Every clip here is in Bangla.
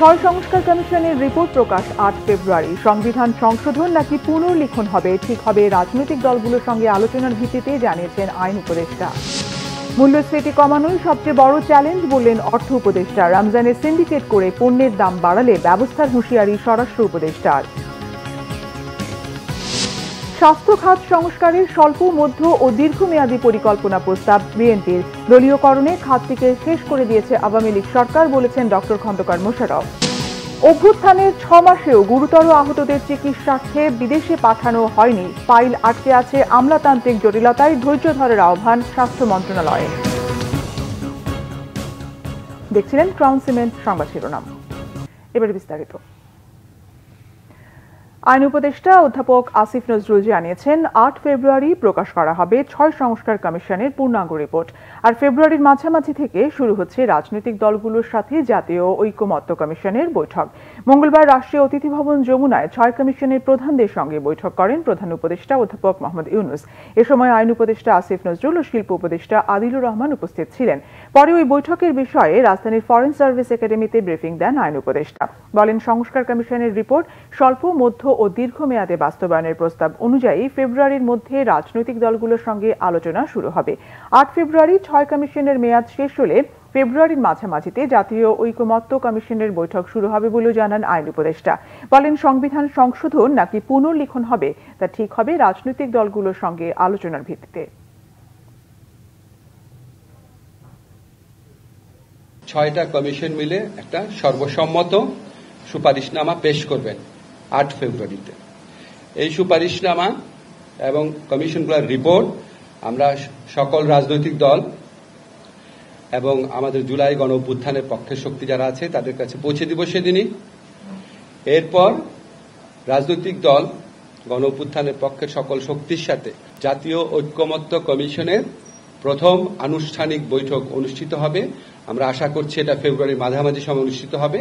ছয় সংস্কার কমিশনের রিপোর্ট প্রকাশ ৮ ফেব্রুয়ারি। সংবিধান সংশোধন নাকি পুনর্লিখন হবে ঠিক হবে রাজনৈতিক দলগুলোর সঙ্গে আলোচনার ভিত্তিতে জানিয়েছেন আইন উপদেষ্টা। মূল্যস্ফীতি কমানোই সবচেয়ে বড় চ্যালেঞ্জ বললেন অর্থ উপদেষ্টা। রমজানে সিন্ডিকেট করে পণ্যের দাম বাড়ালে ব্যবস্থার হুঁশিয়ারি স্বরাষ্ট্র উপদেষ্টার। স্বাস্থ্য খাত সংস্কারের স্বল্প মধ্য ও দীর্ঘমেয়াদী পরিকল্পনা প্রস্তাব বিএনপির। দলীয়করণে খাতটিকে শেষ করে দিয়েছে আওয়ামী লীগ সরকার, বলেছেন ডক্টর খন্দকার মোশাররফ। অভ্যুত্থানের ৬ মাসেও গুরুতর আহতদের চিকিৎসার্থে বিদেশে পাঠানো হয়নি। ফাইল আটকে আছে আমলাতান্ত্রিক জটিলতায়, ধৈর্য ধরার আহ্বান স্বাস্থ্য মন্ত্রণালয়ে। দেখছিলেন ক্রাউন সিমেন্ট সংবাদ শিরোনাম। এবারে বিস্তারিত। আইন উপদেষ্টা অধ্যাপক আসিফ নজরুল জানিয়েছেন ৮ ফেব্রুয়ারি প্রকাশ করা হবে ৬ সংস্কার কমিশনের পূর্ণাঙ্গ রিপোর্ট। আর ফেব্রুয়ারির মাঝামাঝি থেকে শুরু হচ্ছে রাজনৈতিক দলগুলোর সাথে জাতীয় ঐকমত্য কমিশনের বৈঠক। মঙ্গলবার রাষ্ট্রীয় অতিথি ভবন যমুনায় ৬ কমিশনের প্রধানদের সঙ্গে বৈঠক করেন প্রধান উপদেষ্টা অধ্যাপক মোহাম্মদ ইউনুস। এ সময় আইন উপদেষ্টা আসিফ নজরুল ও শিল্প উপদেষ্টা আদিলুর রহমান উপস্থিত ছিলেন। পরে ওই বৈঠকের বিষয়ে রাজধানীর ফরেন সার্ভিস একাডেমিতে ব্রিফিং দেন আইন উপদেষ্টা। বলেন, সংস্কার কমিশনের রিপোর্ট স্বল্প মধ্য ও দীর্ঘমেয়াদে বাস্তবায়নের প্রস্তাব অনুযায়ী ফেব্রুয়ারির মধ্যে রাজনৈতিক দলগুলোর সঙ্গে আলোচনা শুরু হবে। ৮ ফেব্রুয়ারি ৬ কমিশনের মেয়াদ শেষ হলে ফেব্রুয়ারির মাঝামাঝিতে জাতীয় ঐকমত্য কমিশনের বৈঠক শুরু হবে বলেও জানান আইন উপদেষ্টা। বলেন, সংবিধান সংশোধন নাকি পুনর্লিখন হবে তা ঠিক হবে রাজনৈতিক দলগুলোর সঙ্গে আলোচনার ভিত্তিতে। ৬টা কমিশন মিলে একটা সর্বসম্মত সুপারিশনামা পেশ করবেন ৮ ফেব্রুয়ারিতে। এই সুপারিশনামা এবং কমিশনগুলোর রিপোর্ট আমরা সকল রাজনৈতিক দল এবং আমাদের জুলাই গণ অভ্যুত্থানের পক্ষের শক্তি যারা আছে তাদের কাছে পৌঁছে দিব সেদিনই। এরপর রাজনৈতিক দল গণ অভ্যুত্থানের পক্ষের সকল শক্তির সাথে জাতীয় ঐকমত্য কমিশনের প্রথম আনুষ্ঠানিক বৈঠক অনুষ্ঠিত হবে। আমরা আশা করছি এটা ফেব্রুয়ারির মাঝামাঝি সময় অনুষ্ঠিত হবে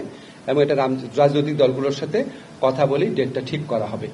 এবং এটা রাজনৈতিক দলগুলোর সাথে কথা বলে ডেটটা ঠিক করা হবে।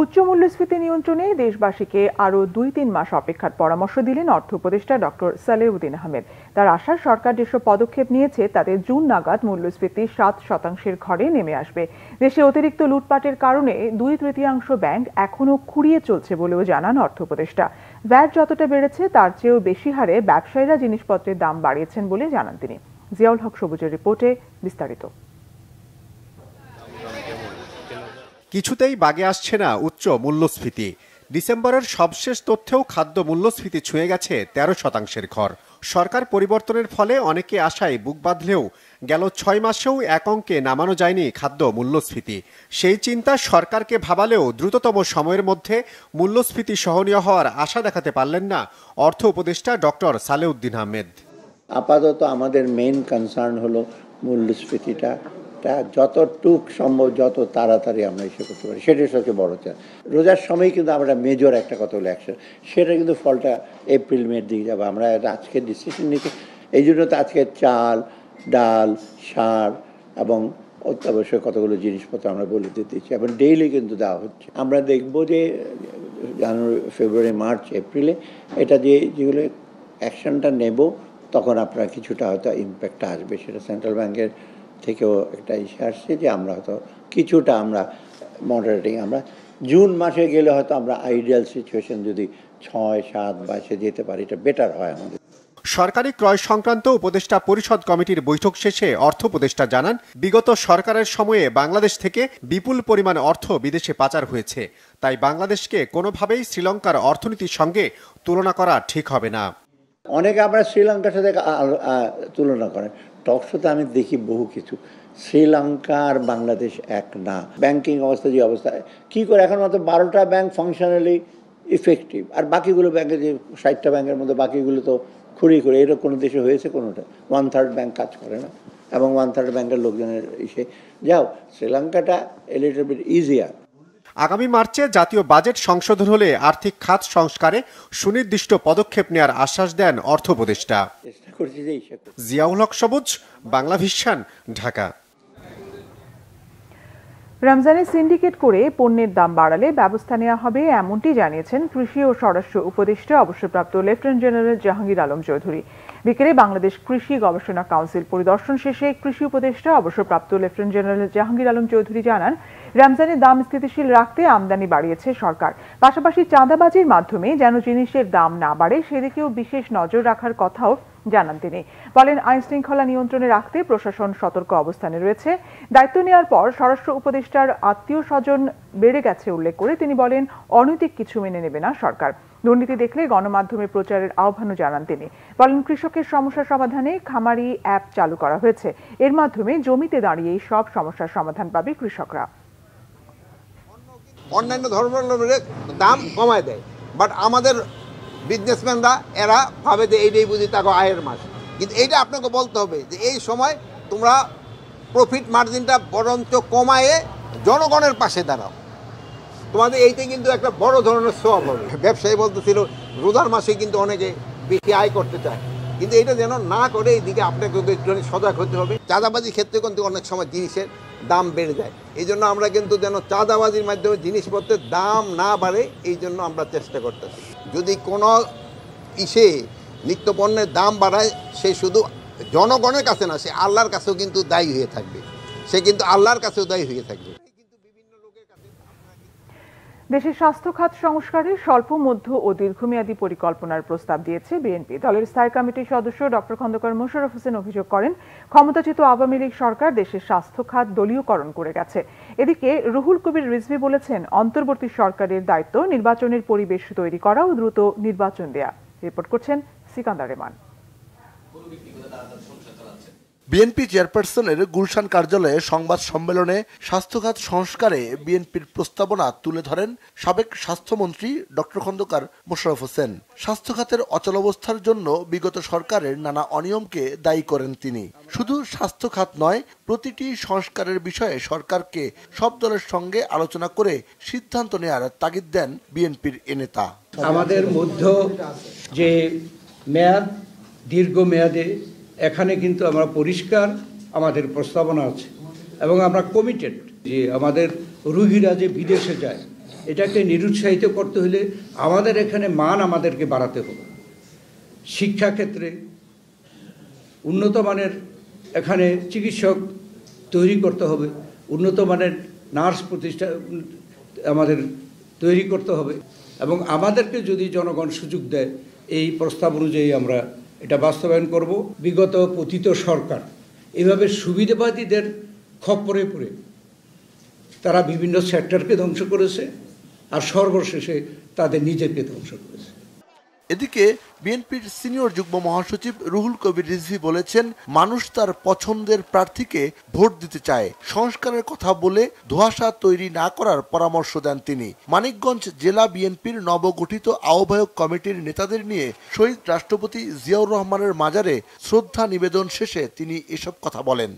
উচ্চ মূল্যস্ফীতি নিয়ন্ত্রণে দেশবাসীকে আরও ২-৩ মাস অপেক্ষার পরামর্শ দিলেন অর্থ উপদেষ্টা ডক্টর সালেউদ্দিন আহমেদ। তার আশা, সরকার যেসব পদক্ষেপ নিয়েছে তাতে জুন নাগাদ মূল্যস্ফীতি ৭% ঘরে নেমে আসবে। দেশে অতিরিক্ত লুটপাটের কারণে ২/৩ ব্যাংক এখনও খুঁড়িয়ে চলছে বলেও জানান অর্থ উপদেষ্টা। ভ্যাট যতটা বেড়েছে তার চেয়েও বেশি হারে ব্যবসায়ীরা জিনিসপত্রের দাম বাড়িয়েছেন বলে জানান তিনি। জিয়াউল হক সবুজের রিপোর্টে বিস্তারিত। কিছুতেই বাগে আসছে না উচ্চ মূল্যস্ফীতি। ডিসেম্বরের সবশেষ তথ্যেও খাদ্য মূল্যস্ফীতি ছুঁয়ে গেছে ১৩% ঘর। সরকার পরিবর্তনের ফলে অনেকে আশায় বুক বাঁধলেও গেল ৬ মাসেও এক অঙ্কে নামানো যায়নি খাদ্য মূল্যস্ফীতি। সেই চিন্তা সরকারকে ভাবালেও দ্রুততম সময়ের মধ্যে মূল্যস্ফীতি সহনীয় হওয়ার আশা দেখাতে পারলেন না অর্থ উপদেষ্টা ডক্টর সালেউদ্দিন আহমেদ। আপাতত আমাদের মেইন কনসার্ন হলো মূল্যস্ফীতিটা যতটুক সম্ভব যত তাড়াতাড়ি আমরা এসে করতে পারি, সেটাই সবচেয়ে বড় চাল। রোজার সময় কিন্তু আমরা মেজর একটা কথা হলো অ্যাকশন, সেটা কিন্তু ফলটা এপ্রিল মের দিকে যাবো। আমরা আজকে ডিসিশন নিতে, এই জন্য তো আজকে চাল, ডাল, সার এবং অত্যাবশ্যক কতগুলো জিনিসপত্র আমরা বলে দিতেছি এবং ডেইলি কিন্তু দেওয়া হচ্ছে। আমরা দেখব যে জানুয়ারি, ফেব্রুয়ারি, মার্চ, এপ্রিলে এটা যেগুলো অ্যাকশনটা নেব তখন আপনার কিছুটা হয়তো ইম্প্যাক্ট আসবে। সেটা সেন্ট্রাল ব্যাংকের থেকেও একটা ইস্যু আসছে যে আমরা হয়তো কিছুটা আমরা মডারেটিং, আমরা জুন মাসে গেলে হয়তো আমরা আইডিয়াল সিচুয়েশন যদি ৬-৭-২২ যেতে পারি, এটা বেটার হয় আমাদের। সরকারি ক্রয় সংক্রান্ত উপদেষ্টা পরিষদ কমিটির বৈঠক শেষে অর্থ উপদেষ্টা জানান, বিগত সরকারের সময়ে বাংলাদেশ থেকে বিপুল পরিমাণ অর্থ বিদেশে পাচার হয়েছে। তাই বাংলাদেশকে কোনোভাবেই শ্রীলঙ্কার অর্থনীতির সঙ্গে তুলনা করা ঠিক হবে না। অনেকে আমরা শ্রীলঙ্কার সাথে তুলনা করেন। টকশোতে আমি দেখি বহু কিছু। শ্রীলঙ্কা আর বাংলাদেশ এক না। ব্যাংকিং অবস্থা যে অবস্থা, কী করে এখন মাত্র 12টা ব্যাংক ফাংশনালি ইফেক্টিভ, আর বাকিগুলো ব্যাংকে যে 60টা ব্যাংকের মধ্যে বাকিগুলো তো খুঁড়ি করে। এরকম কোনো দেশে হয়েছে কোনোটা? 1/3 ব্যাংক কাজ করে না এবং 1/3 ব্যাংকের লোকজনের এসে যাও। শ্রীলঙ্কাটা এ লিটল বিট ইজিয়ার। আগামী মার্চে জাতীয় বাজেট সংশোধন হলে আর্থিক খাত সংস্কারে সুনির্দিষ্ট পদক্ষেপ নেওয়ার আশ্বাস দেন অর্থ উপদেষ্টা। জিয়াউল হক সবুজ, বাংলা ভিশন, ঢাকা। রমজানে সিন্ডিকেট করে পণ্যের দাম বাড়ালে ব্যবস্থা নেওয়া হবে, এমনটি জানিয়েছেন কৃষি ও স্বরাষ্ট্র উপদেষ্টা অবসরপ্রাপ্ত লেফটেন্যান্ট জেনারেল জাহাঙ্গীর আলম চৌধুরী। বিকেলে বাংলাদেশ কৃষি গবেষণা কাউন্সিল পরিদর্শন শেষে কৃষি উপদেষ্টা অবসরপ্রাপ্ত লেফটেন্যান্ট জেনারেল জাহাঙ্গীর আলম চৌধুরী জানান, রমজানের দাম স্থিতিশীল রাখতে আমদানি বাড়িয়েছে সরকার। পাশাপাশি চাঁদাবাজির মাধ্যমে যেন জিনিসের দাম না বাড়ে সেদিকেও বিশেষ নজর রাখার কথাও জানান তিনি। বলেন, আইন শৃঙ্খলা নিয়ন্ত্রণে রাখতে প্রশাসন সতর্ক অবস্থানে রয়েছে। দায়িত্ব নেওয়ার পর স্বরাষ্ট্র উপদেষ্টার আত্মীয় স্বজন বেড়ে গেছে উল্লেখ করে তিনি বলেন, অনৈতিক কিছু মেনে নেবে না সরকার। দুর্নীতি দেখলে গণমাধ্যমে প্রচারের আহ্বানও জানান তিনি। বলেন, কৃষকের সমস্যা সমাধানে খামারি অ্যাপ চালু করা হয়েছে। এর মাধ্যমে জমিতে দাঁড়িয়েই সব সমস্যার সমাধান পাবে কৃষকরা। অন্যান্য ধর্মের দাম কমায় দেয়, বাট আমাদের বিজনেসম্যানরা এরা ভাবে যে এইটাই বুঝি তাকে আয়ের মাস। কিন্তু এইটা আপনাকে বলতে হবে যে এই সময় তোমরা প্রফিট মার্জিনটা বরঞ্চ কমায়ে জনগণের পাশে দাঁড়াও। তোমাদের এইটা কিন্তু একটা বড় ধরনের সওয়াব হবে। ব্যবসায়ী বলতেছিল রোজার মাসে কিন্তু অনেকে বেশি আয় করতে চায়, কিন্তু এটা যেন না করে এইদিকে আপনাকে একটু সজাগ হতে হবে। চাঁদাবাজির ক্ষেত্রে কিন্তু অনেক সময় জিনিসের দাম বেড়ে যায়, এই জন্য আমরা কিন্তু যেন চাঁদাবাজির মাধ্যমে জিনিসপত্রের দাম না বাড়ে এই জন্য আমরা চেষ্টা করতেছি। যদি কোনো নিত্যপণ্যের দাম বাড়ায় সে শুধু জনগণের কাছে না, সে আল্লাহর কাছেও কিন্তু দায়ী হয়ে থাকবে, সে কিন্তু আল্লাহর কাছেও দায়ী হয়ে থাকবে। দেশের স্বাস্থ্য খাত সংস্কারে স্বল্প, মধ্য ও দীর্ঘমেয়াদী পরিকল্পনার প্রস্তাব দিয়েছে বিএনপি। দলের স্থায়ী কমিটির সদস্য ডক্টর খন্দকার মোশাররফ হোসেন অভিযোগ করেন, ক্ষমতাচ্যুত আওয়ামী লীগ সরকার দেশের স্বাস্থ্য খাত দলীয়করণ করে গেছে। এদিকে রুহুল কবির রিজভী বলেছেন, অন্তর্বর্তী সরকারের দায়িত্ব নির্বাচনের পরিবেশ তৈরি করা ও দ্রুত নির্বাচন দেয়া। রিপোর্ট করছেন সিকান্দার রেমান। বিএনপি চেয়ারপারসনের গুলশান কার্যালয়ে সংবাদ সম্মেলনে স্বাস্থ্যখাত সংস্কারে বিএনপির প্রস্তাবনা তুলে ধরেন সাবেক স্বাস্থ্যমন্ত্রী ডক্টর খন্দকার মোশাররফ হোসেন। স্বাস্থ্যখাতের অচলাবস্থার জন্য বিগত সরকারের নানা অনিয়মকে দায়ী করেন তিনি। শুধু স্বাস্থ্যখাত নয়, প্রতিটি সংস্কারের বিষয়ে সরকারকে সব দলের সঙ্গে আলোচনা করে সিদ্ধান্ত নেয়ার তাগিদ দেন বিএনপির এ নেতা। আমাদের মধ্যে যে মেয়াদ, দীর্ঘ মেয়াদে এখানে কিন্তু আমরা পরিষ্কার আমাদের প্রস্তাবনা আছে এবং আমরা কমিটেড যে আমাদের রোগীরা যে বিদেশে যায় এটাকে নিরুৎসাহিত করতে হলে আমাদের এখানে মান আমাদেরকে বাড়াতে হবে। শিক্ষাক্ষেত্রে উন্নত মানের এখানে চিকিৎসক তৈরি করতে হবে, উন্নত মানের নার্স প্রতিষ্ঠান আমাদের তৈরি করতে হবে এবং আমাদেরকে যদি জনগণ সুযোগ দেয় এই প্রস্তাব অনুযায়ী আমরা এটা বাস্তবায়ন করব। বিগত পতিত সরকার এভাবে সুবিধাবাদীদের খপ্পরে পড়ে তারা বিভিন্ন সেক্টরকে ধ্বংস করেছে আর সর্বশেষে তাদের নিজেকে ধ্বংস করেছে। এদিকে বিএনপির সিনিয়র যুগ্ম মহাসচিব রুহুল কবির রিজভী বলেছেন, মানুষ তার পছন্দের প্রার্থীকে ভোট দিতে চায়। সংস্কারের কথা বলে ধোঁয়াশা তৈরি না করার পরামর্শ দেন তিনি। মানিকগঞ্জ জেলা বিএনপির নবগঠিত আহ্বায়ক কমিটির নেতাদের নিয়ে শহীদ রাষ্ট্রপতি জিয়াউর রহমানের মাজারে শ্রদ্ধা নিবেদন শেষে তিনি এসব কথা বলেন।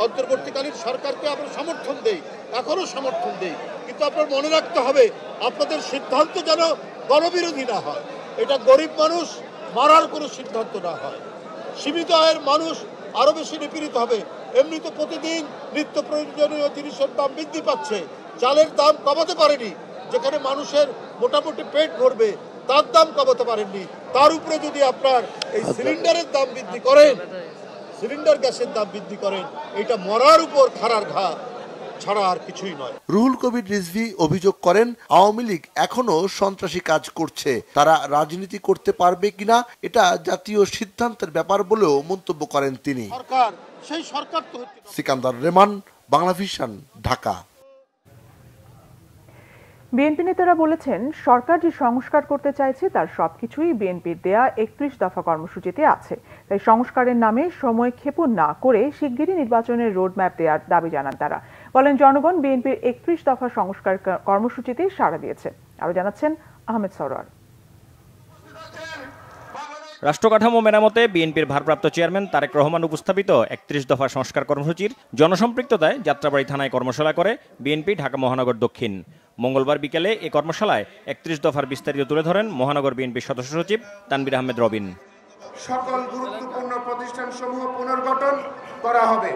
অন্তর্বর্তীকালীন সরকারকে আমরা সমর্থন দেই, এখনো সমর্থন দেই, কিন্তু আপনার মনে রাখতে হবে আপনাদের সিদ্ধান্ত যেন গণবিরোধী না হয়। এটা গরিব মানুষ মারার কোনো সিদ্ধান্ত না হয়। সীমিত আয়ের মানুষ আরো বেশি নিপীড়িত হবে। এমনি তো প্রতিদিন নিত্য প্রয়োজনীয় জিনিসের দাম বৃদ্ধি পাচ্ছে, চালের দাম কমাতে পারেনি, যেখানে মানুষের মোটামুটি পেট ভরবে তার দাম কমাতে পারেননি। তার উপরে যদি আপনার এই সিলিন্ডারের দাম বৃদ্ধি করেন, সিলিন্ডার গ্যাসের দাম বৃদ্ধি করেন, এটা মরার উপর খাড়ার ঘা ছাড়া আর কিছুই নয়। রুহুল কবির রিজভী অভিযোগ করেন, আওয়ামী লীগ এখনো সন্ত্রাসী কাজ করছে। তারা রাজনীতি করতে পারবে কিনা এটা জাতীয় সিদ্ধান্তের ব্যাপার বলেও মন্তব্য করেন তিনি। সিকান্দার রেমান, বাংলাভিশন, ঢাকা। বিএনপি নেতারা বলেছেন, সরকার যে সংস্কার করতে চাইছে তার সবকিছুই বিএনপির দেয়া 31 দফা কর্মসূচিতে আছে। তাই সংস্কারের নামে সময় ক্ষেপণ না করে শিগগিরই নির্বাচনের রোডম্যাপ দেওয়ার দাবি জানান তারা। বলেন, জনগণ বিএনপির 31 দফা সংস্কার কর্মসূচিতে সাড়া দিয়েছে। আরো জানাচ্ছেন আহমেদ সরোয়ার। রাষ্ট্রকাঠামো মেরামতে বিএনপির ভারপ্রাপ্ত চেয়ারম্যান তারেক রহমান উপস্থাপিত 31 দফা সংস্কার কর্মসূচির জনসম্পৃক্ততায় যাত্রাবাড়ী থানায় কর্মশালা করে বিএনপি ঢাকা মহানগর দক্ষিণ। মঙ্গলবার বিকেলে এই কর্মশালায় 31 দফার বিস্তারিত তুলে ধরেন মহানগর বিএনপির সদস্য সচিব তানভীর আহমেদ রবিন। সকল গুরুত্বপূর্ণ প্রতিষ্ঠানসমূহ পুনর্গঠন করা হবে।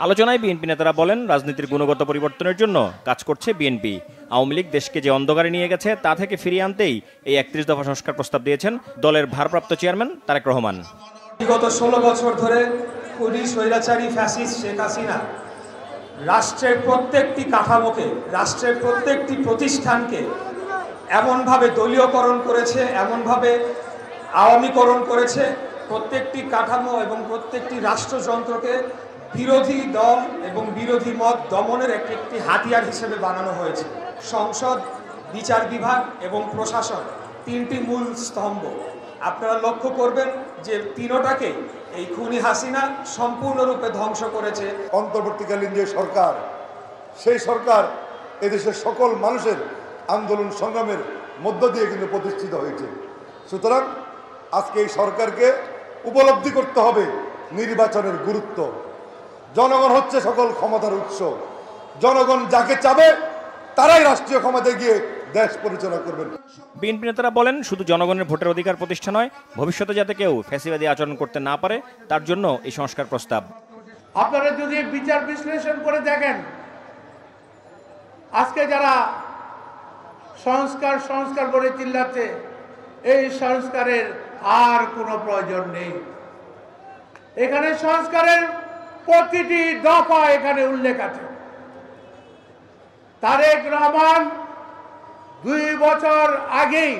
আলোচনায় বিএনপি নেতারা বলেন, রাজনীতির গুণগত পরিবর্তনের জন্য কাজ করছে বিএনপি। আওয়ামী লীগ দেশকে যে অন্ধকারে নিয়ে গেছে তা থেকে ফিরিয়ে আনতেই এই 31 দফা সংস্কার প্রস্তাব দিয়েছেন দলের ভারপ্রাপ্ত চেয়ারম্যান তারেক রহমান। বিগত 16 বছর ধরে খুনি স্বৈরাচারী ফ্যাসিস্ট শেখ হাসিনা রাষ্ট্রের প্রত্যেকটি কাঠামোকে, রাষ্ট্রের প্রত্যেকটি প্রতিষ্ঠানকে এমনভাবে দলীয়করণ করেছে, এমনভাবে আওয়ামীকরণ করেছে, প্রত্যেকটি কাঠামো এবং প্রত্যেকটি রাষ্ট্রযন্ত্রকে বিরোধী দল এবং বিরোধী মত দমনের একটি হাতিয়ার হিসেবে বানানো হয়েছে। সংসদ, বিচার বিভাগ এবং প্রশাসন তিনটি মূল স্তম্ভ। আপনারা লক্ষ্য করবেন যে তিনটাকে এই খুনি হাসিনা সম্পূর্ণরূপে ধ্বংস করেছে। অন্তর্বর্তীকালীন যে সরকার, সেই সরকার এদেশের সকল মানুষের আন্দোলন সংগ্রামের মধ্য দিয়ে কিন্তু প্রতিষ্ঠিত হয়েছে। সুতরাং আজকে এই সরকারকে উপলব্ধি করতে হবে নির্বাচনের গুরুত্ব। জনগণ হচ্ছে সকল ক্ষমতার উৎস। জনগণ যাকে চাবে তারাই রাষ্ট্রীয় ক্ষমতায় গিয়ে দেশ পরিচালনা করবেন। বিএনপি নেতারা বলেন, শুধু জনগণের ভোটের অধিকার প্রতিষ্ঠা নয়, ভবিষ্যতে যাতে কেউ ফ্যাসিবাদী আচরণ করতে না পারে তার জন্য এই সংস্কার প্রস্তাব। আপনারা যদি বিচার বিশ্লেষণ করে দেখেন, আজকে যারা সংস্কার সংস্কার বলে চিল্লাচ্ছে, এই সংস্কারের আর কোনো প্রয়োজন নেই। এখানে সংস্কারের প্রতিটি দফা এখানে উল্লেখ আছে। তারেক রহমান 2 বছর আগেই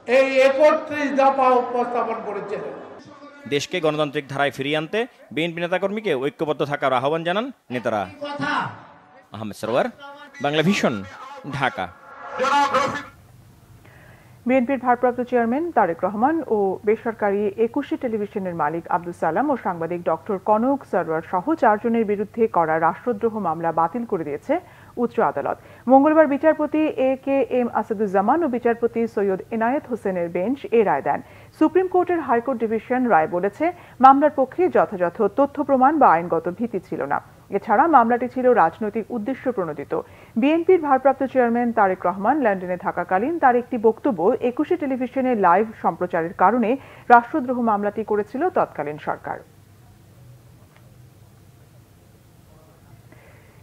এই 31 দফা উপস্থাপন করেছিলেন। দেশকে গণতান্ত্রিক ধারায় ফিরিয়ে আনতে বিএনপি নেতাকর্মীকে ঐক্যবদ্ধ থাকার আহ্বান জানান নেতারা। আহমেদ সরওয়ার, বাংলা ভিশন, ঢাকা। বিএনপির ভারপ্রাপ্ত চেয়ারম্যান তারেক রহমান ও বেসরকারি 21 টেলিভিশনের মালিক আব্দুল সালাম ও সাংবাদিক ডক্টর কনক সরওয়ার সহ 4 জনের বিরুদ্ধে করা রাষ্ট্রদ্রোহ মামলা বাতিল করে দিয়েছে উচ্চ আদালত। মঙ্গলবার বিচারপতি A.K.M. আসাদুজ্জামান ও বিচারপতি সৈয়দ এনায়েত হোসেনের বেঞ্চ এ রায় দেন। সুপ্রিম কোর্টের হাইকোর্ট ডিভিশন রায় বলেছে, মামলার পক্ষে যথাযথ তথ্য প্রমাণ বা আইনগত ভিত্তি ছিল না। এছাড়া মামলাটি ছিল রাজনৈতিক উদ্দেশ্য প্রণোদিত। বিএনপির ভারপ্রাপ্ত চেয়ারম্যান তারেক রহমান লন্ডনে থাকাকালীন তার একটি বক্তব্য 21 টেলিভিশনে লাইভ সম্প্রচারের কারণে রাষ্ট্রদ্রোহ মামলাটি করেছিল তৎকালীন সরকার।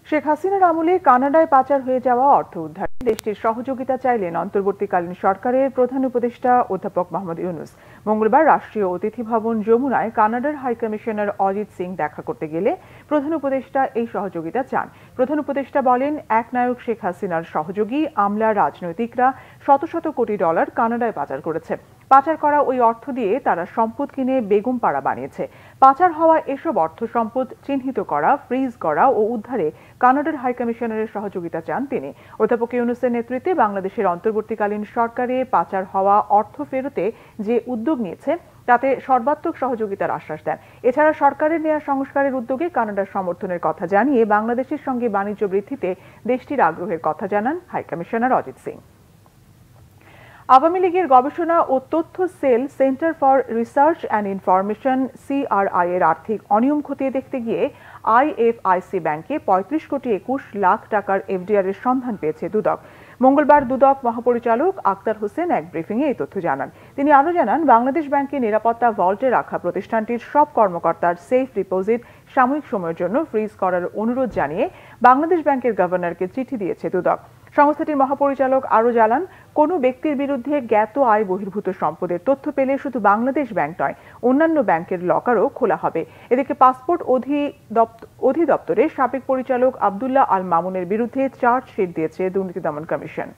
শেখ হাসিনার আমলে কানাডায় পাচার হয়ে যাওয়া অর্থ উদ্ধারে দেশটির সহযোগিতা চাইলেন অন্তর্বর্তীকালীন সরকারের প্রধান উপদেষ্টা অধ্যাপক মোহাম্মদ ইউনূস। মঙ্গলবার রাষ্ট্রীয় অতিথি ভবন যমুনায় কানাডার হাইকমিশনার অজিত সিং দেখা করতে গেলে প্রধান উপদেষ্টা এই সহযোগিতা চান। প্রধান উপদেষ্টা বলেন, একনায়ক শেখ হাসিনার সহযোগী আমলা রাজনৈতিকরা শত শত কোটি ডলার কানাডায় পাচার করেছে। পাচার করা ওই অর্থ দিয়ে তারা সম্পদ কিনে বেগম পাড়া বানিয়েছে। পাচার হওয়া এসব অর্থ সম্পদ চিহ্নিত করা, ফ্রিজ করা ও উদ্ধারে কানাডার হাইকমিশনারের সহযোগিতা চান তিনি। অধ্যাপক ইউনূসের নেতৃত্বে বাংলাদেশের অন্তর্বর্তীকালীন সরকারে পাচার হওয়া অর্থ ফেরতে যে উদ্যোগ নিয়েছে তাতে সর্বাত্মক সহযোগিতার আশ্বাস দেন। এছাড়া সরকারের নেওয়া সংস্কারের উদ্যোগে কানাডার সমর্থনের কথা জানিয়ে বাংলাদেশের সঙ্গে বাণিজ্য বৃদ্ধিতে দেশটির আগ্রহের কথা জানান হাইকমিশনার অজিত সিং। আওয়ামী লীগের গবেষণা ও তথ্য cell centre for research and information CRI এর আর্থিক অনিয়ম খতিয়ে দেখতে গিয়ে IFIC ব্যাংকে 35 কোটি 21 লাখ টাকার FDR এর সন্ধান পেয়েছে দুদক। মঙ্গলবার দুদক মহাপরিচালক আক্তার হোসেন এক ব্রিফিংয়ে এই তথ্য জানান। তিনি আরও জানান, বাংলাদেশ ব্যাংকে নিরাপত্তা ভল্টে রাখা প্রতিষ্ঠানটির সব কর্মকর্তার সেফ ডিপোজিট সাময়িক সময়ের জন্য ফ্রিজ করার অনুরোধ জানিয়ে বাংলাদেশ ব্যাংকের গভর্নরকে চিঠি দিয়েছে দুদক। সংস্থাটির মহাপরিচালক আরও জানান, কোনো ব্যক্তির বিরুদ্ধে জ্ঞাত আয় বহির্ভূত সম্পদের তথ্য পেলে শুধু বাংলাদেশ ব্যাংক নয়, অন্যান্য ব্যাংকের লকারও খোলা হবে। এদিকে পাসপোর্ট অধিদপ্তরের সাবেক পরিচালক আব্দুল্লাহ আল মামুনের বিরুদ্ধে চার্জশিট দিয়েছে দুর্নীতি দমন কমিশন।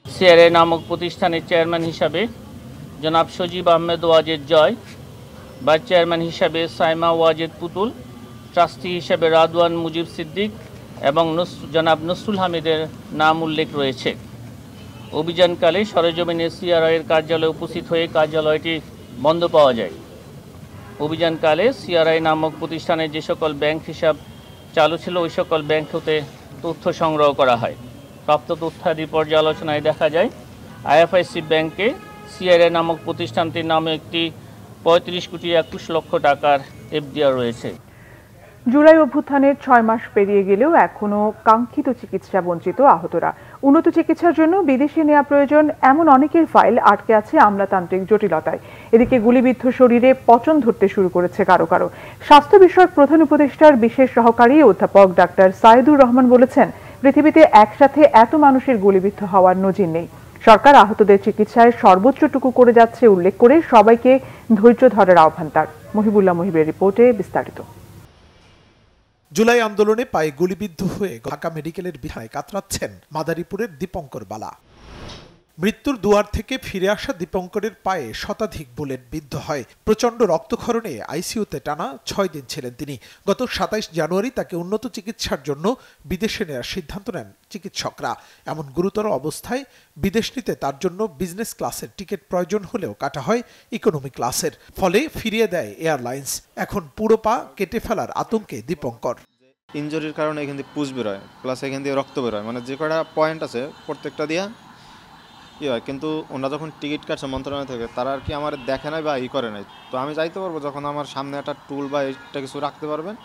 সিআরআই নামক প্রতিষ্ঠানের চেয়ারম্যান হিসাবে জনাব সজীব আহমেদ ওয়াজেদ জয়, ভাইস চেয়ারম্যান হিসাবে সাইমা ওয়াজেদ পুতুল, ট্রাস্টি হিসেবে রাদওয়ান মুজিব সিদ্দিক এবং জনাব নসরুল হামিদের নাম উল্লেখ রয়েছে। অভিযানকালে সরেজমিনে সিআরআইয়ের কার্যালয়ে উপস্থিত হয়ে কার্যালয়টি বন্ধ পাওয়া যায়। অভিযানকালে সিআরআই নামক প্রতিষ্ঠানের যে সকল ব্যাংক হিসাব চালু ছিল ওই সকল ব্যাংক হতে তথ্য সংগ্রহ করা হয়। প্রাপ্ত তথ্যাদি পর্যালোচনায় দেখা যায় IFIC ব্যাংকে সিআরআই নামক প্রতিষ্ঠানটির নামে একটি 35 কোটি 21 লক্ষ টাকার FDR রয়েছে। জুলাই অভ্যুত্থানের 6 মাস পেরিয়ে গেলেও এখনো কাঙ্ক্ষিত চিকিৎসা বঞ্চিত আহতরা। উন্নত চিকিৎসার জন্য বিদেশে নেওয়া প্রয়োজন এমন অনেকের ফাইল আটকে আছে আমলাতান্ত্রিক জটিলতায়। এদিকে গুলিবিদ্ধ শরীরে পচন ধরতে শুরু করেছে কারো কারো। স্বাস্থ্য বিষয়ক প্রধান উপদেষ্টার বিশেষ সহকারী অধ্যাপক ডাক্তার সাইদুর রহমান বলেছেন, পৃথিবীতে একসাথে এত মানুষের গুলিবিদ্ধ হওয়ার নজির নেই। সরকার আহতদের চিকিৎসায় সর্বোচ্চটুকু করে যাচ্ছে উল্লেখ করে সবাইকে ধৈর্য ধরার আহ্বান তার। মহিবুল্লাহ মহিবের রিপোর্টে বিস্তারিত। জুলাই আন্দোলনে পায়ে গুলিবিদ্ধ হয়ে ঢাকা মেডিকেলের বিছানায় কাতরাচ্ছেন মাদারীপুরের দীপঙ্কর বালা। মৃত্যুর দুয়ার থেকে ফিরে আসা দীপঙ্করের পায়ে শতাধিক বুলেট বিদ্ধ হয়। প্রচণ্ড রক্তক্ষরণে আইসিইউতে টানা 6 দিন ছিলেন তিনি। গত 27 জানুয়ারি তাকে উন্নত চিকিৎসার জন্য বিদেশে নেওয়ার সিদ্ধান্ত নেন চিকিৎসকরা। এমন গুরুতর অবস্থায় বিদেশ নিতে তার জন্য বিজনেস ক্লাসের টিকিট প্রয়োজন হলেও কাটা হয় ইকোনমি ক্লাসের। ফলে ফিরিয়ে দেয় এয়ারলাইন্স। এখন পুরো পা কেটে ফেলার আতঙ্কে দীপঙ্কর। ইনজুরির কারণে এখান থেকে পুজ বেরোয়, প্লাস এখান দিয়ে রক্ত বেরোয়, মানে যে কটা পয়েন্ট আছে প্রত্যেকটা দিয়া হয়। কিন্তু ওনারা যখন টিকিট কাটছে মন্ত্রণালয় থেকে, তারা আর কি আমার দেখে নাই বা করে নাই। তো আমি যাইতে পারবো যখন আমার সামনে একটা টুল বা এটা কিছু রাখতে পারবেন,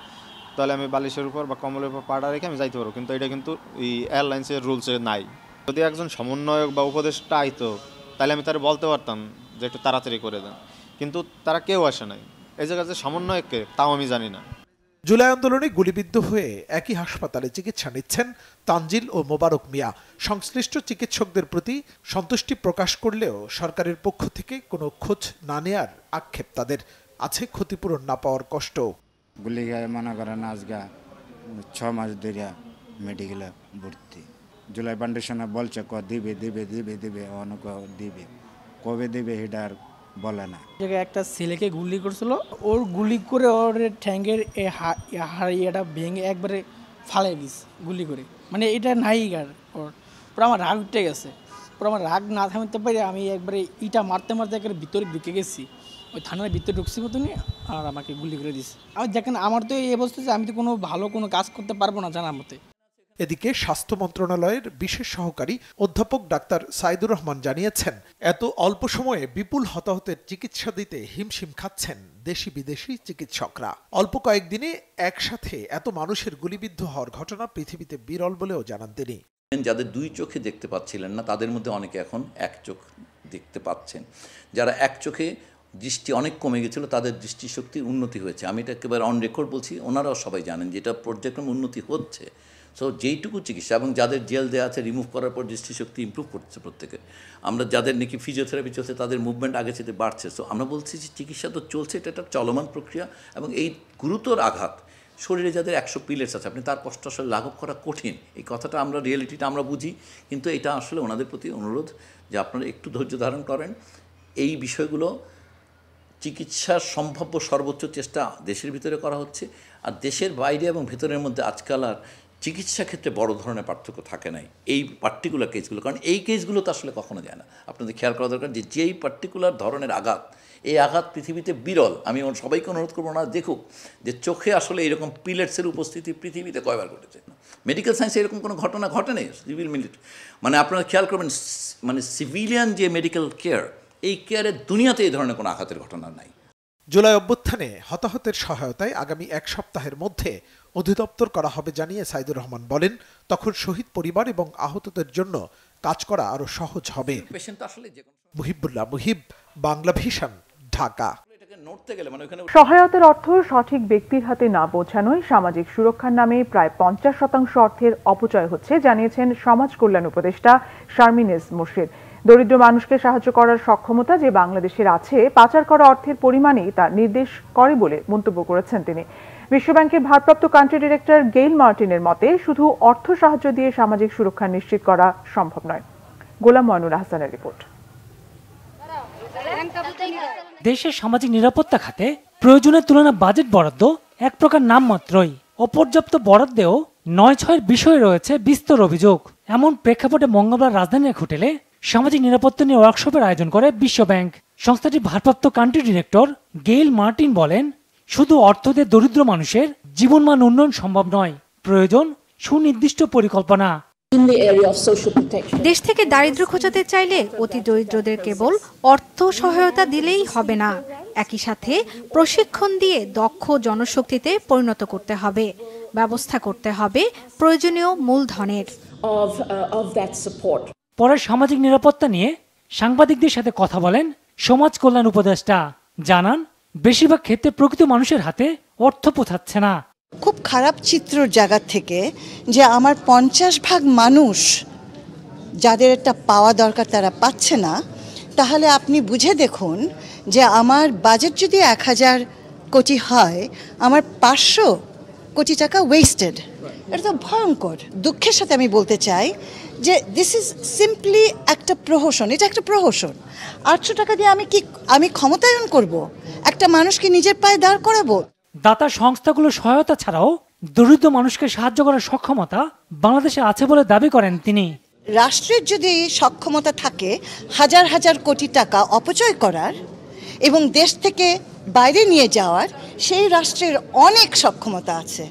তাহলে আমি বালিশের উপর বা কম্বলের উপর পাড়া রেখে আমি যাইতে পারবো। কিন্তু এটা কিন্তু এই এয়ারলাইন্সের রুলসে নাই। যদি একজন সমন্বয়ক বা উপদেষ্টা আইতো, তাহলে আমি তারা বলতে পারতাম যে একটু তাড়াতাড়ি করে দেন, কিন্তু তারা কেউ আসে নাই। এই জায়গায় যে সমন্বয়ককে, তাও আমি জানি না। জুলাই আন্দোলনে গুলিবিদ্ধ হয়ে একই হাসপাতালে চিকিৎসা নিচ্ছেন তানজিল ও মোবারক মিয়া। সংশ্লিষ্ট চিকিৎসকদের প্রতি সন্তুষ্টি প্রকাশ করলেও সরকারের পক্ষ থেকে কোনো খোঁজ না নেয়ার আক্ষেপ তাদের। আছে ক্ষতিপূরণ না পাওয়ার কষ্ট। গুলি গায়ে মনে করেন আজগা 6 মাস ধরে মেডিকেলে ভর্তি। জুলাই ফাউন্ডেশনে বলছে দিবে দিবে দিবে দিবে, অনেক দিবে, কবে দিবে এটা আর বলে না। একটা ছেলেকে গুলি করছিল, ওর গুলি করে ওর ঠ্যাঙ্গের হাড়িয়াটা ভেঙে একবারে ফালাই দিছে গুলি করে। মানে এটা নাই আর ওর পুরো আমার রাগ উঠে গেছে। পুরো আমার রাগ না থামতে পারি আমি একবারে ইটা মারতে মারতে একবারে ভিতরে ঢুকে গেছি। ওই থানার ভিতরে ঢুকছি মতনই আর আমাকে গুলি করে দিছে। আমি দেখেন আমার তো এই অবস্থা যে আমি তো কোনো ভালো কোনো কাজ করতে পারবো না জানার মতে। এদিকে স্বাস্থ্য মন্ত্রণালয়ের বিশেষ সহকারী অধ্যাপক ডাক্তার সাইদুর রহমান জানিয়েছেন, এত অল্প সময়ে বিপুল হতাহতের চিকিৎসা দিতে হিমশিম খাচ্ছেন দেশি বিদেশি চিকিৎসকরা। অল্প কয়েকদিনে একসাথে এত মানুষের গুলিবিদ্ধ হওয়ার ঘটনা পৃথিবীতে বিরল বলেও জানান তিনি। যাদের 2 চোখে দেখতে পাচ্ছিলেন না, তাদের মধ্যে অনেকে এখন 1 চোখ দেখতে পাচ্ছেন। যারা 1 চোখে দৃষ্টি অনেক কমে গেছিল, তাদের দৃষ্টিশক্তির উন্নতি হয়েছে। আমি এটা একেবারে অন রেকর্ড বলছি, ওনারাও সবাই জানেন যে এটা পর্যায়ক্রমে উন্নতি হচ্ছে। সো যেইটুকু চিকিৎসা এবং যাদের জেল দেওয়া আছে, রিমুভ করার পর দৃষ্টিশক্তি ইমপ্রুভ করছে প্রত্যেকে। আমরা যাদের নাকি ফিজিওথেরাপি চলছে, তাদের মুভমেন্ট আগে চেয়ে বাড়ছে। সো আমরা বলছি যে চিকিৎসা তো চলছে, এটা একটা চলমান প্রক্রিয়া। এবং এই গুরুতর আঘাত শরীরে যাদের 100 পিলেটস আছে, আপনি তার কষ্ট আসলে লাঘব করা কঠিন। এই কথাটা আমরা রিয়েলিটিটা আমরা বুঝি, কিন্তু এটা আসলে ওনাদের প্রতি অনুরোধ যে আপনারা একটু ধৈর্য ধারণ করেন। এই বিষয়গুলো চিকিৎসার সম্ভাব্য সর্বোচ্চ চেষ্টা দেশের ভিতরে করা হচ্ছে। আর দেশের বাইরে এবং ভেতরের মধ্যে আজকাল আর চিকিৎসা ক্ষেত্রে বড় ধরনের পার্থক্য থাকে নাই এই পার্টিকুলার কেসগুলো। কারণ এই কেসগুলো তো আসলে কখনো যায় না। আপনাদের খেয়াল করা দরকার যে যেই পার্টিকুলার ধরনের আঘাত, এই আঘাত পৃথিবীতে বিরল। আমি সবাইকে অনুরোধ করবো না দেখুক যে চোখে আসলে এরকম পিলেটসের উপস্থিতি পৃথিবীতে কয়বার ঘটেছে। মেডিকেল সায়েন্সে এরকম কোনো ঘটনা ঘটে নেই। সিভিল মিলিটারি মানে আপনারা খেয়াল করবেন, মানে সিভিলিয়ান যে মেডিকেল কেয়ার, এই কেয়ারের দুনিয়াতে এই ধরনের কোনো আঘাতের ঘটনা নাই। জুলাই অভ্যুত্থানে হতাহতের সহায়তায় আগামী 1 সপ্তাহের মধ্যে অধিদপ্তর করা হবে জানিয়ে সাইদুর রহমান বলেন, তখন শহীদ পরিবার এবং আহতদের জন্য কাজ করা আরো সহজ হবে। মুহিবুল্লাহ মুহিব, বাংলা ভিশন, ঢাকা। সহায়তার অর্থ সঠিক ব্যক্তির হাতে না পৌঁছানোয় সামাজিক সুরক্ষার নামে প্রায় 50% অর্থের অপচয় হচ্ছে জানিয়েছেন সমাজ কল্যাণ উপদেষ্টা শারমিনেজ মুর্শিদ। দরিদ্র মানুষকে সাহায্য করার সক্ষমতা যে বাংলাদেশের আছে, পাচার করা অর্থের পরিমাণই তা নির্দেশ করে বলে মন্তব্য করেছেন তিনি। বিশ্বব্যাংকের ভারপ্রাপ্ত কান্ট্রি ডিরেক্টর গেইল মার্টিনের মতে, শুধু অর্থ সাহায্য দিয়ে সামাজিক সুরক্ষা নিশ্চিত করা সম্ভব নয়। গোলাম ময়নুর হাসানের রিপোর্ট। দেশের সামাজিক নিরাপত্তা খাতে প্রয়োজনের তুলনায় বাজেট বরাদ্দ এক প্রকার নামমাত্রই। অপর্যাপ্ত বরাদ্দেও 9/6 বিষয়ে রয়েছে বিস্তর অভিযোগ। এমন প্রেক্ষাপটে মঙ্গলবার রাজধানীর এক হোটেলে সামাজিক নিরাপত্তা নিয়ে ওয়ার্কশপের আয়োজন করে বিশ্বব্যাংক। সংস্থাটির ভারপ্রাপ্ত কান্ট্রি ডিরেক্টর গেইল মার্টিন বলেন, শুধু অর্থ দিয়ে দরিদ্র মানুষের জীবনমান উন্নয়ন সম্ভব নয়, প্রয়োজন সুনির্দিষ্ট পরিকল্পনা। দেশ থেকে দারিদ্র্য ঘোচাতে চাইলে অতি দরিদ্রদের কেবল অর্থ সহায়তা দিলেই হবে না, একই সাথে প্রশিক্ষণ দিয়ে দক্ষ জনশক্তিতে পরিণত করতে হবে, ব্যবস্থা করতে হবে প্রয়োজনীয় মূলধনের। পরে সামাজিক নিরাপত্তা নিয়ে সাংবাদিকদের সাথে কথা বলেন সমাজ কল্যাণ উপদেষ্টা। জানান, বেশিরভাগ ক্ষেত্রে প্রকৃত মানুষের হাতে অর্থ পৌঁছাচ্ছে না। খুব খারাপ চিত্রর জায়গা থেকে যে আমার 50 ভাগ মানুষ যাদের একটা পাওয়া দরকার তারা পাচ্ছে না, তাহলে আপনি বুঝে দেখুন যে আমার বাজেট যদি 1000 কোটি হয়, আমার 500 কোটি টাকা ওয়েস্টেড। এটা তো ভয়ঙ্কর। দুঃখের সাথে আমি বলতে চাই যে দিস ইজ সিম্পলি একটা প্রহসন, এটা একটা প্রহসন। 800 টাকা দিয়ে আমি ক্ষমতায়ন করব, একটা মানুষকে নিজের পায়ে দাঁড় করাবো? দাতা সংস্থাগুলোর সহায়তা ছাড়াও দরিদ্র মানুষকে সাহায্য করার সক্ষমতা বাংলাদেশে আছে বলে দাবি করেন তিনি। রাষ্ট্রের যদি সক্ষমতা থাকে হাজার হাজার কোটি টাকা অপচয় করার এবং দেশ থেকে বাইরে নিয়ে যাওয়ার, সেই রাষ্ট্রের অনেক সক্ষমতা আছে।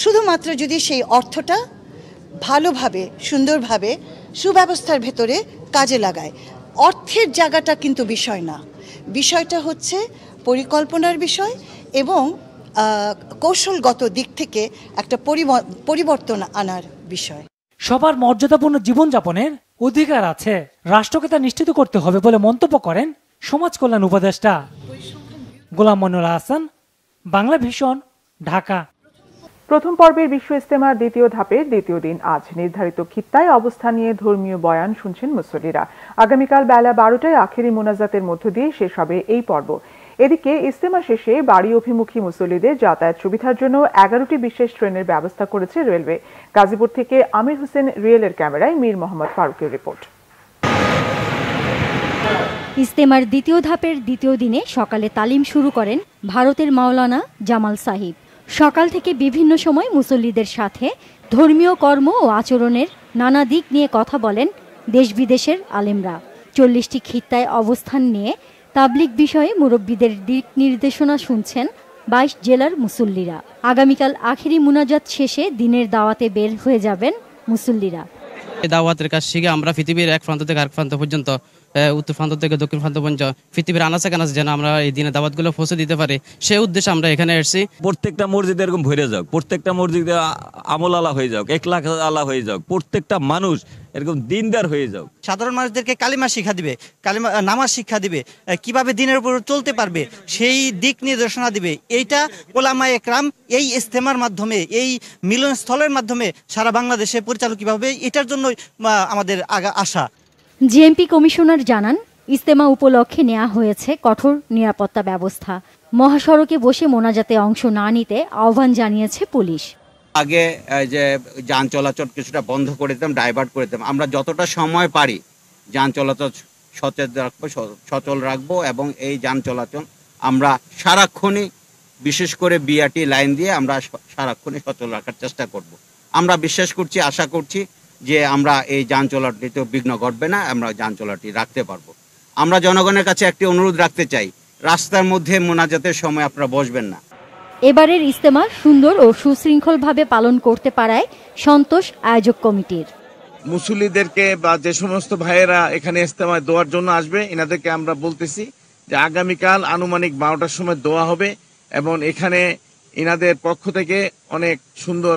শুধুমাত্র যদি সেই অর্থটা ভালোভাবে, সুন্দরভাবে, সুব্যবস্থার ভেতরে কাজে লাগায়। অর্থের জায়গাটা কিন্তু বিষয় না, বিষয়টা হচ্ছে পরিকল্পনার বিষয় এবং কৌশলগত দিক থেকে একটা পরিবর্তন আনার বিষয়। সবার মর্যাদাপূর্ণ জীবনযাপনের অধিকার আছে, রাষ্ট্রকে তা নিশ্চিত করতে হবে বলে মন্তব্য করেন সমাজ কল্যাণ উপদেষ্টা। গোলাম মনিরুল হাসান, বাংলা ভিশন, ঢাকা। প্রথম পর্বের বিশ্ব ইজতেমার দ্বিতীয় ধাপের দ্বিতীয় দিন আজ নির্ধারিত খিত্তায় অবস্থান নিয়ে ধর্মীয় বয়ান শুনছেন মুসল্লিরা। আগামীকাল বেলা 12টায় আখেরি মোনাজাতের মধ্য দিয়ে শেষ হবে এই পর্ব। এদিকে ইজতেমা শেষে বাড়ি অভিমুখী মুসল্লিদের যাতায়াত সুবিধার জন্য 11টি বিশেষ ট্রেনের ব্যবস্থা করেছে রেলওয়ে। গাজীপুর থেকে আমির হোসেন রিয়েলের ক্যামেরায় মীর মোহাম্মদ ফারুকের রিপোর্ট। ইজতেমার দ্বিতীয় ধাপের দ্বিতীয় দিনে সকালে তালিম শুরু করেন ভারতের মাওলানা জামাল সাহিব। সকাল থেকে বিভিন্ন সময় মুসল্লিদের সাথে ধর্মীয় কর্ম ও আচরণের নানা দিক নিয়ে কথা বলেন দেশ বিদেশের আলেমরা। 40টি খিত্তায় অবস্থান নিয়ে তাবলিগ বিষয়ে মুরব্বীদের দিক নির্দেশনা শুনছেন 22 জেলার মুসল্লিরা। আগামীকাল আখেরি মুনাজাত শেষে দিনের দাওয়াতে বের হয়ে যাবেন মুসল্লিরা। এই দাওয়াতের কাজ শিখে আমরা পৃথিবীর এক প্রান্ত থেকে আরেক প্রান্ত পর্যন্ত, উত্তর প্রান্ত থেকে দক্ষিণ প্রান্ত পর্যন্ত পৃথিবীর আনাচে কানাচে যেন আমরা এই দিনে দাওয়াতগুলো পৌঁছে দিতে পারি, সেই উদ্দেশ্যে আমরা এখানে এসেছি। প্রত্যেকটা মসজিদে এরকম ভরে যাক, প্রত্যেকটা মসজিদে আমল আলা হয়ে যাক, 1 লাখ আলা হয়ে যাক, প্রত্যেকটা মানুষ এরকম দিনদার হয়ে যাক। সাধারণ মানুষদেরকে কালিমা শিক্ষা দিবে, কালিমা নামাজ শিক্ষা দিবে, কিভাবে দিনের উপর চলতে পারবে সেই দিক নির্দেশনা দিবে। এইটা ওলামায়ে একরাম এই ইজতেমার মাধ্যমে, এই মিলনস্থলের মাধ্যমে সারা বাংলাদেশে পরিচালিত কিভাবে, এটার জন্য আমাদের আশা। জিএমপি কমিশনার জানান, ইজতেমা উপলক্ষে নেওয়া হয়েছে কঠোর নিরাপত্তা ব্যবস্থা। মহাসড়কে বসে মোনাজাতে অংশ না নিতে আহ্বান জানিয়েছে পুলিশ। আগে যে যান চলাচল কিছুটা বন্ধ করে দিতাম, ডাইভার্ট করে দিতাম। আমরা যতটা সময় পারি যান চলাচল সচল রাখবো এবং এই যান চলাচল আমরা সারাক্ষণই, বিশেষ করে বিআরটি লাইন দিয়ে আমরা সারাক্ষণই সচল রাখার চেষ্টা করব। আমরা বিশ্বাস করছি, আশা করছি যে আমরা এই যান চলাচলটিতে বিঘ্ন ঘটবে না, আমরা যান চলাচলটি রাখতে পারবো। আমরা জনগণের কাছে একটি অনুরোধ রাখতে চাই, রাস্তার মধ্যে মোনাজাতের সময় আপনারা বসবেন না। এবারের ইজতেমা সুন্দর ও সুশৃঙ্খলভাবে পালন করতে পারায় সন্তোষ আয়োজক কমিটির। মুসল্লিদেরকে বা যে সমস্ত ভাইয়েরা এখানে ইজতেমায় দোয়ার জন্য আসবে, এনাদেরকে আমরা বলতেছি যে আগামীকাল আনুমানিক 12টার সময় দোয়া হবে এবং এখানে এনাদের পক্ষ থেকে অনেক সুন্দর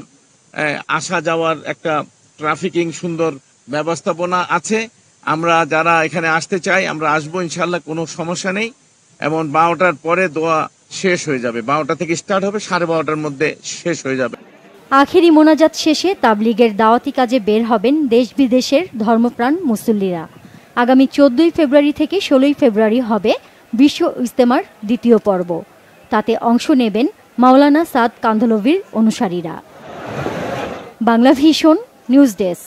আসা যাওয়ার একটা ট্রাফিকিং সুন্দর ব্যবস্থাপনা আছে। আমরা যারা এখানে আসতে চাই আমরা আসবো ইনশাল্লাহ, কোনো সমস্যা নেই। এবং 12টার পরে দোয়া শেষ হয়ে যাবে, 12টা থেকে স্টার্ট হবে, 12:30টার মধ্যে শেষ হয়ে যাবে। আখেরি মোনাজাত শেষে তাবলিগের দাওয়াতি কাজে বের হবেন দেশ বিদেশের ধর্মপ্রাণ মুসল্লিরা। আগামী 14 ফেব্রুয়ারি থেকে 16 ফেব্রুয়ারি হবে বিশ্ব ইজতেমার দ্বিতীয় পর্ব। তাতে অংশ নেবেন মাওলানা সাদ কান্ধলভির অনুসারীরা। Bangla vision news desk.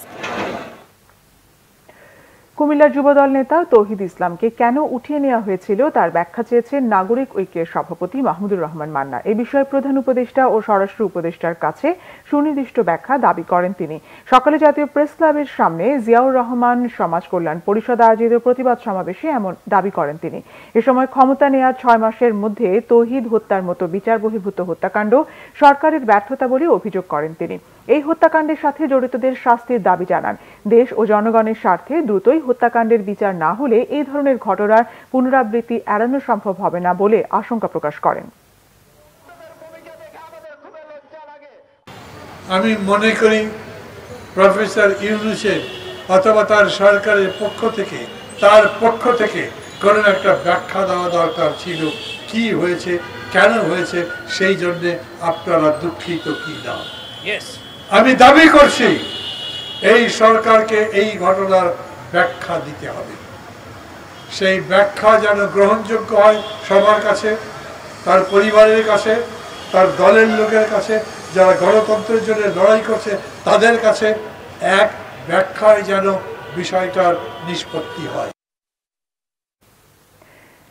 কুমিল্লার যুবদল নেতা তৌহিদ ইসলামকে কেন উঠিয়ে নেওয়া হয়েছিল তার ব্যাখ্যা চেয়েছেন নাগরিক ঐক্যের সভাপতি মাহমুদুর রহমান মান্না। এ বিষয়ে প্রধান উপদেষ্টা ও স্বরাষ্ট্র উপদেষ্টার কাছে সুনির্দিষ্ট ব্যাখ্যা দাবি করেন তিনি। সকালে জাতীয় প্রেস ক্লাবের সামনে জিয়াউর রহমান সমাজ কল্যাণ পরিষদ আয়োজিত প্রতিবাদ সমাবেশে এমন দাবি করেন তিনি। এ সময় ক্ষমতা নেওয়ার 6 মাসের মধ্যে তৌহিদ হত্যার মতো বিচার বহির্ভূত হত্যাকাণ্ড সরকারের ব্যর্থতা বলে অভিযোগ করেন তিনি। এই হত্যাকাণ্ডের সাথে জড়িতদের শাস্তির দাবি জানান। দেশ ও জনগণের স্বার্থে দ্রুতই হত্যাকাণ্ডের বিচার না হলে এই ধরনের ঘটনার পুনরাবৃত্তি এড়ানো সম্ভব হবে না বলে আশঙ্কা প্রকাশ করেন। আমি মনে করি প্রফেসর ইউনূসের অথবা তার সরকারের পক্ষ থেকে কোনো একটা ব্যাখ্যা দেওয়া দরকার ছিল, কি হয়েছে, কেন হয়েছে, সেই জন্য আপনারা দুঃখিত কি না। আমি দাবি করছি এই সরকারকে এই ঘটনার ব্যাখ্যা দিতে হবে। সেই ব্যাখ্যা যেন গ্রহণযোগ্য হয় সবার কাছে, তার পরিবারের কাছে, তার দলের লোকের কাছে, যারা গণতন্ত্রের জন্য লড়াই করছে তাদের কাছে এক ব্যাখ্যায় যেন বিষয়টার নিষ্পত্তি হয়।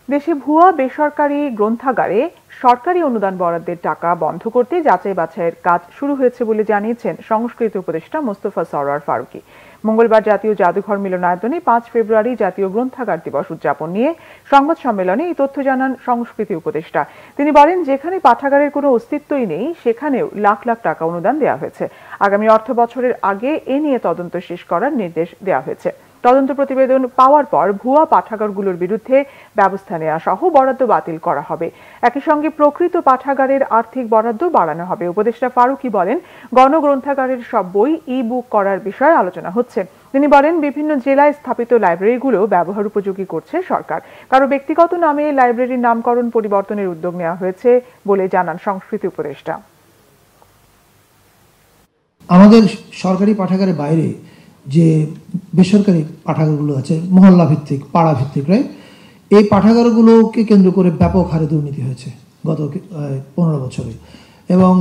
দেশে ভুয়া বেসরকারি গ্রন্থাগারে সরকারি অনুদান বরাদ্দের টাকা বন্ধ করতে যাচাই বাছাইয়ের কাজ শুরু হয়েছে বলে জানিয়েছেন সংস্কৃতি উপদেষ্টা মোস্তফা সরওয়ার ফারুকী। মঙ্গলবার জাতীয় জাদুঘর মিলনায়তনে ৫ ফেব্রুয়ারি জাতীয় গ্রন্থাগার দিবস উদযাপন নিয়ে সংবাদ সম্মেলনে এই তথ্য জানান সংস্কৃতি উপদেষ্টা। তিনি বলেন, যেখানে পাঠাগারের কোনো অস্তিত্বই নেই সেখানেও লাখ লাখ টাকা অনুদান দেওয়া হয়েছে। আগামী অর্থ বছরের আগে এ নিয়ে তদন্ত শেষ করার নির্দেশ দেওয়া হয়েছে। তদন্ত প্রতিবেদন পাওয়ার পর ভুয়া পাঠাগারগুলোর বিরুদ্ধে ব্যবস্থা নেওয়া সহ বরাদ্দ বাতিল করা হবে। একই সঙ্গে প্রকৃত পাঠাগারের আর্থিক বরাদ্দ বাড়ানো হবে। উপদেষ্টা ফারুকী বলেন, গণগ্রন্থাগারের সব বই ই-বুক করার বিষয়ে আলোচনা হচ্ছে। তিনি বলেন, বিভিন্ন জেলায় স্থাপিত লাইব্রেরিগুলো ব্যবহার উপযোগী করছে সরকার। কারো ব্যক্তিগত নামে লাইব্রেরির নামকরণ পরিবর্তনের উদ্যোগ নেওয়া হয়েছে বলে জানান সংস্কৃতি উপদেষ্টা। আমাদের সরকারি পাঠাগারের বাইরে যে বেসরকারি পাঠাগারগুলো আছে, মহল্লা ভিত্তিক, পাড়া ভিত্তিক, রাইট, এই পাঠাগারগুলোকে কেন্দ্র করে ব্যাপক হারে দুর্নীতি হয়েছে গত 15 বছরে। এবং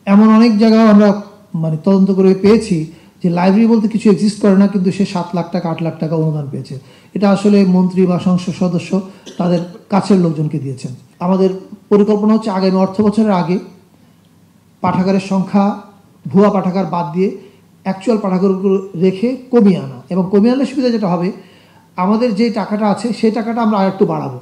এমন অনেক জায়গায় আমরা তদন্ত করে পেয়েছি যে লাইব্রেরি বলতে কিছু এক্সিস্ট করে না, কিন্তু সে 7 লাখ টাকা 8 লাখ টাকা অনুদান পেয়েছে। এটা আসলে মন্ত্রী বা সংসদ সদস্য তাদের কাছের লোকজনকে দিয়েছেন। আমাদের পরিকল্পনা হচ্ছে আগামী অর্থ বছরের আগে পাঠাগারের সংখ্যা, ভুয়া পাঠাগার বাদ দিয়ে অ্যাকচুয়াল পাঠাগারগুলো রেখে কমিয়ে আনা। এবং কমিয়ে আনলে সুবিধা যেটা হবে, আমাদের যে টাকাটা আছে সেই টাকাটা আমরা আরেকটু বাড়াবো।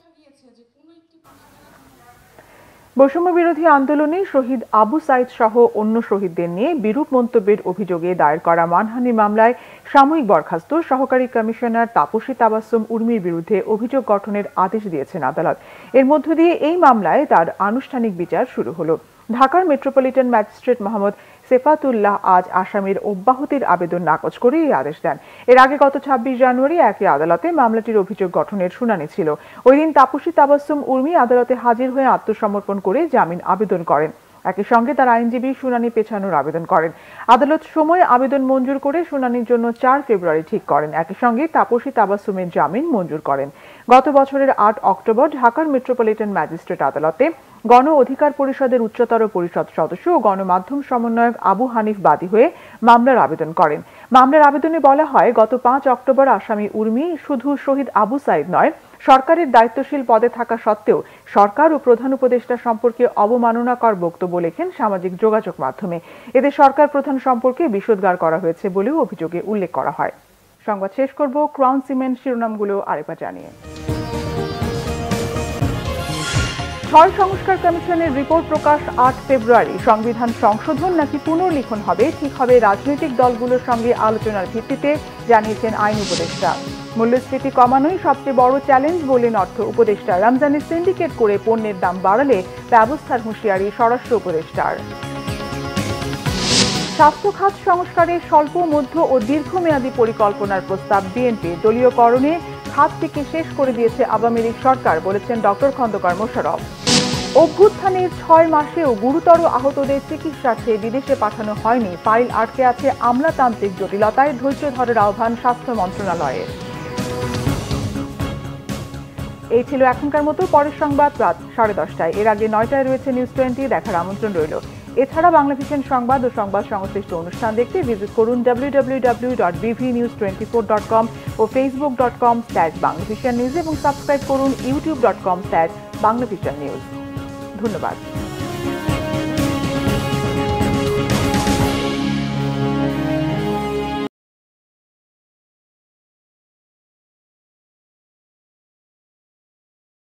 বৈষম্য বিরোধী আন্দোলনে শহীদ আবু সাইদ সহ অন্য শহীদদের নিয়ে বিরূপ মন্তব্যের অভিযোগে দায়ের করা মানহানি মামলায় সাময়িক বরখাস্ত সহকারী কমিশনার তাপসী তাবাসসুম উর্মির বিরুদ্ধে অভিযোগ গঠনের আদেশ দিয়েছেন আদালত। এর মধ্য দিয়ে এই মামলায় তার আনুষ্ঠানিক বিচার শুরু হলো। ঢাকার মেট্রোপলিটন ম্যাজিস্ট্রেট মোহাম্মদ সেফাতুল্লাহ আজ আসামির অব্যাহতির আবেদন নাকচ করে এই আদেশ দেন। এর আগে গত 26 জানুয়ারি একই আদালতে মামলাটির অভিযোগ গঠনের শুনানি ছিল। ওই দিন তাপসী তাবাসসুম উর্মি আদালতে হাজির হয়ে আত্মসমর্পণ করে জামিন আবেদন করেন। একই সঙ্গে তার আইনজীবী শুনানি পেছানোর আবেদন করেন। আদালত সময় আবেদন মঞ্জুর করে শুনানির জন্য 4 ফেব্রুয়ারি ঠিক করেন। একই সঙ্গে তাপসী তাবাসসুমের জামিন মঞ্জুর করেন। গত বছরের 8 অক্টোবর ঢাকার মেট্রোপলিটন ম্যাজিস্ট্রেট আদালতে গণ অধিকার পরিষদের উচ্চতর পরিষদ সদস্য ও গণমাধ্যম সমন্বয়ক আবু হানিফ বাদী হয়ে মামলার আবেদন করেন। মামলার আবেদনে বলা হয়, গত 5 অক্টোবর আসামি উর্মি শুধু শহীদ আবু সাইদ নয়, সরকারের দায়িত্বশীল পদে থাকা সত্ত্বেও সরকার ও প্রধান উপদেষ্টা সম্পর্কে অবমাননাকর বক্তব্য লেখেন সামাজিক যোগাযোগ মাধ্যমে। এতে সরকার প্রধান সম্পর্কে বিষোদ্গার করা হয়েছে বলেও অভিযোগে উল্লেখ করা হয়। সংবাদ শেষ করব ক্রাউন সিমেন্ট শিরোনামগুলো আরেকবার জানিয়ে। 6 সংস্কার কমিশনের রিপোর্ট প্রকাশ 8 ফেব্রুয়ারি। সংবিধান সংশোধন নাকি পুনর্লিখন হবে ঠিক হবে রাজনৈতিক দলগুলোর সঙ্গে আলোচনার ভিত্তিতে, জানিয়েছেন আইন উপদেষ্টা। মূল্যস্ফীতি কমানোই সবচেয়ে বড় চ্যালেঞ্জ বললেন অর্থ উপদেষ্টা। রমজানে সিন্ডিকেট করে পণ্যের দাম বাড়ালে ব্যবস্থার হুঁশিয়ারি স্বরাষ্ট্র উপদেষ্টার। স্বাস্থ্য খাত সংস্কারে স্বল্প, মধ্য ও দীর্ঘমেয়াদী পরিকল্পনার প্রস্তাব বিএনপি। দলীয়করণে খাতটিকে শেষ করে দিয়েছে আওয়ামী লীগ সরকার, বলেছেন ডক্টর খন্দকার মোশাররফ। অভ্যুত্থানের 6 মাসেও গুরুতর আহতদের চিকিৎসার্থে বিদেশে পাঠানো হয়নি। ফাইল আটকে আছে আমলাতান্ত্রিক জটিলতায়, ধৈর্য ধরার আহ্বান স্বাস্থ্য মন্ত্রণালয়ের। এই ছিল এখনকার মতো। পরের সংবাদ রাত 10:30টায়। এর আগে 9টায় রয়েছে নিউজ 20। দেখার আমন্ত্রণ রইল। এছাড়া বাংলাভিশন সংবাদ ও সংবাদ সংশ্লিষ্ট অনুষ্ঠান দেখতে ভিজিট করুন www.bvnews24.com ও facebook.com/banglavishannews এবং সাবস্ক্রাইব করুন youtube.com/banglavishannews। ধন্যবাদ।